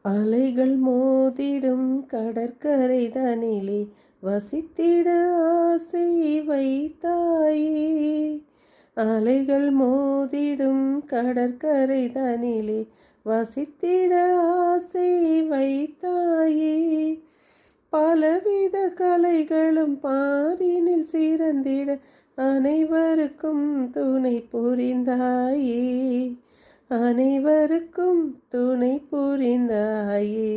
அலைகள் மோதிடும் கடற்கரை தனிலே வசித்திட ஆசை வைத்தாயே. அலைகள் மோதிடும் கடற்கரை தனிலே வசித்திட ஆசை வைத்தாயே. பலவித கலைகளும் பாரினில் சிறந்திட அனைவருக்கும் துணை புரிந்தாயே. அனைவருக்கும் துணை புரிந்தாயே.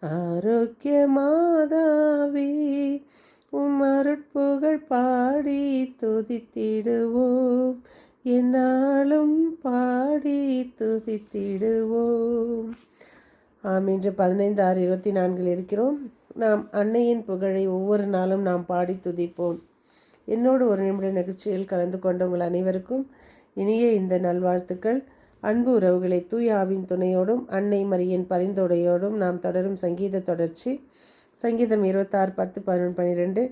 ஆரோக்கிய மாதாவே, உம் அருட்புகழ் பாடி துதித்திடுவோம், என்னாலும் பாடி துதித்திடுவோம். இன்று 15/6/24 இருக்கிறோம். நாம் அன்னையின் புகழை ஒவ்வொரு நாளும் நாம் பாடி துதிப்போம். என்னோடு ஒரு நிமிட நிகழ்ச்சியில் கலந்து கொண்ட உங்கள் அனைவருக்கும் இனிய இந்த நல்வாழ்த்துக்கள். அன்பு உறவுகளை, தூய ஆவின் துணையோடும் அன்னை மரியின் பரிந்துரையோடும் நாம் தொடரும் சங்கீத தொடர்ச்சி. சங்கீதம் 26, 10, 11, 12.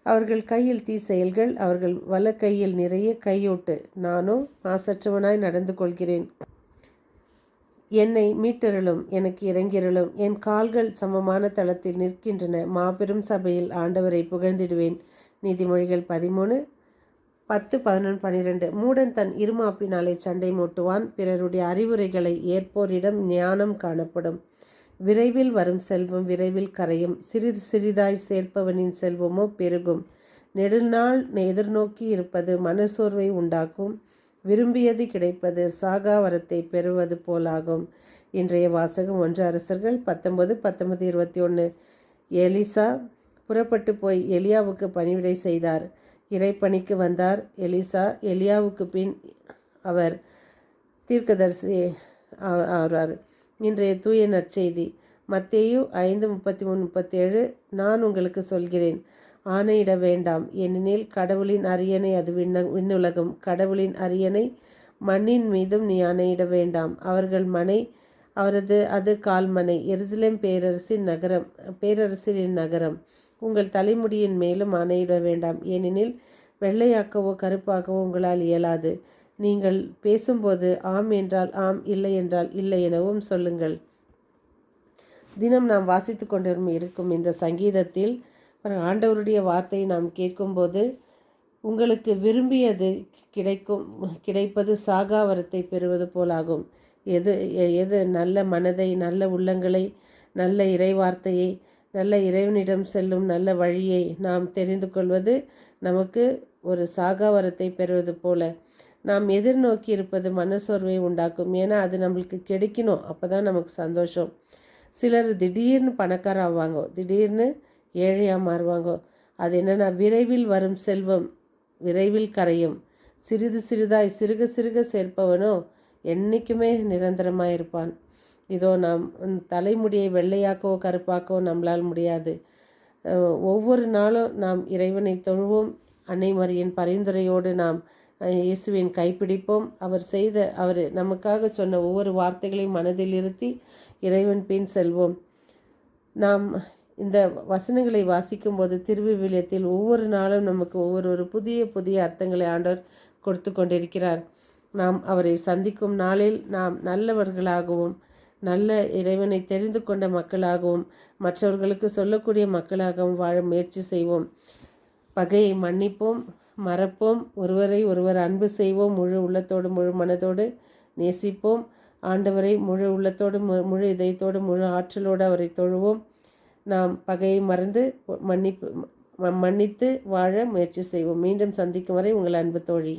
அவர்கள் கையில் தீ செயல்கள், அவர்கள் வல கையில் நிறைய கையோட்டு. நானோ மாசற்றவனாய் நடந்து கொள்கிறேன். என்னை மீட்டருளும், எனக்கு இறங்கிருளும். என் கால்கள் சமமான தளத்தில் நிற்கின்றன. மாபெரும் சபையில் ஆண்டவரை புகழ்ந்திடுவேன். நீதிமொழிகள் 13, 10, 11, 12. மூடன் தன் இருமாப்பினாலே சண்டை மூட்டுவான். பிறருடைய அறிவுரைகளை ஏற்போரிடம் ஞானம் காணப்படும். விரைவில் வரும் செல்வம் விரைவில் கரையும். சிறிது சிறிதாய் சேர்ப்பவனின் செல்வமோ பெருகும். நெடுநாள் எதிர்நோக்கி இருப்பது மனசோர்வை உண்டாக்கும். விரும்பியது கிடைப்பது சாகாவரத்தை பெறுவது போலாகும். இன்றைய வாசகம் 1 அரசர்கள் 19, 19, 21. எலிசா புறப்பட்டு போய் எலியாவுக்கு பணிவிடை செய்தார். இறைப்பணிக்கு வந்தார். எலிசா எலியாவுக்கு பின் அவர் தீர்க்கதரிசி ஆகிறார். இன்றைய தூய நற்செய்தி மத்தேயு 5, 33, 37. நான் உங்களுக்கு சொல்கிறேன், ஆணையிட வேண்டாம், ஏனெனில் கடவுளின் அரியணை அது விண்ணுலகம். கடவுளின் அரியணை மண்ணின் மீதும் நீ ஆணையிட வேண்டாம். அவர்கள் மனை அது கால்மனை. எருசலேம் பேரரசின் நகரம். உங்கள் தலைமுடியின் மேலும் ஆணையிட வேண்டாம், ஏனெனில் வெள்ளையாக்கவோ கருப்பாகவோ உங்களால் இயலாது. நீங்கள் பேசும்போது ஆம் என்றால் ஆம், இல்லை என்றால் இல்லை எனவும் சொல்லுங்கள். தினம் நாம் வாசித்து இருக்கும் இந்த சங்கீதத்தில் ஆண்டவருடைய வார்த்தையை நாம் கேட்கும்போது, உங்களுக்கு விரும்பியது கிடைப்பது சாகாவரத்தை பெறுவது போலாகும். எது நல்ல மனதை, நல்ல உள்ளங்களை, நல்ல இறைவார்த்தையை, நல்ல இறைவனிடம் செல்லும் நல்ல வழியை நாம் தெரிந்து கொள்வது நமக்கு ஒரு சாகாவரத்தை பெறுவது போல. நாம் எதிர்நோக்கி இருப்பது மனசோர்வை உண்டாக்கும். ஏன்னா அது நம்மளுக்கு கிடைக்கணும், அப்போ தான் நமக்கு சந்தோஷம். சிலர் திடீர்னு பணக்கார ஆவாங்க, திடீர்னு ஏழையாக மாறுவாங்க. அது என்னென்னா, விரைவில் வரும் செல்வம் விரைவில் கரையும். சிறிது சிறிதாய் சிறுக சிறுக சேர்ப்பவனோ என்றைக்குமே நிரந்தரமாக இருப்பான். இதோ நாம் தலைமுடியை வெள்ளையாக்கவோ கருப்பாக்கவோ நம்மளால் முடியாது. ஒவ்வொரு நாளும் நாம் இறைவனை தொழுவோம். அன்னை மரியின் பரிந்துரையோடு நாம் இயேசுவின் கைப்பிடிப்போம். அவர் நமக்காக சொன்ன ஒவ்வொரு வார்த்தைகளையும் மனதில் இருத்தி இறைவன் பின் செல்வோம். நாம் இந்த வசனங்களை வாசிக்கும்போது திருவிவிலியத்தில் ஒவ்வொரு நாளும் நமக்கு ஒவ்வொரு புதிய புதிய அர்த்தங்களை ஆண்டவர் கொடுத்து கொண்டிருக்கிறார். நாம் அவரை சந்திக்கும் நாளில் நாம் நல்லவர்களாகவும் நல்ல இறைவனை தெரிந்து கொண்ட மக்களாகவும் மற்றவர்களுக்கு சொல்லக்கூடிய மக்களாகவும் வாழ முயற்சி செய்வோம். பகையை மன்னிப்போம், மறப்போம், ஒருவரை ஒருவர் அன்பு செய்வோம், முழு உள்ளத்தோடு முழு மனதோடு நேசிப்போம். ஆண்டவரை முழு உள்ளத்தோடு முழு இதயத்தோடு முழு ஆற்றலோடு அவரை தொழுவோம். நாம் பகையை மறந்து மன்னித்து வாழ முயற்சி செய்வோம். மீண்டும் சந்திக்கும் வரை உங்கள் அன்பு தோழி.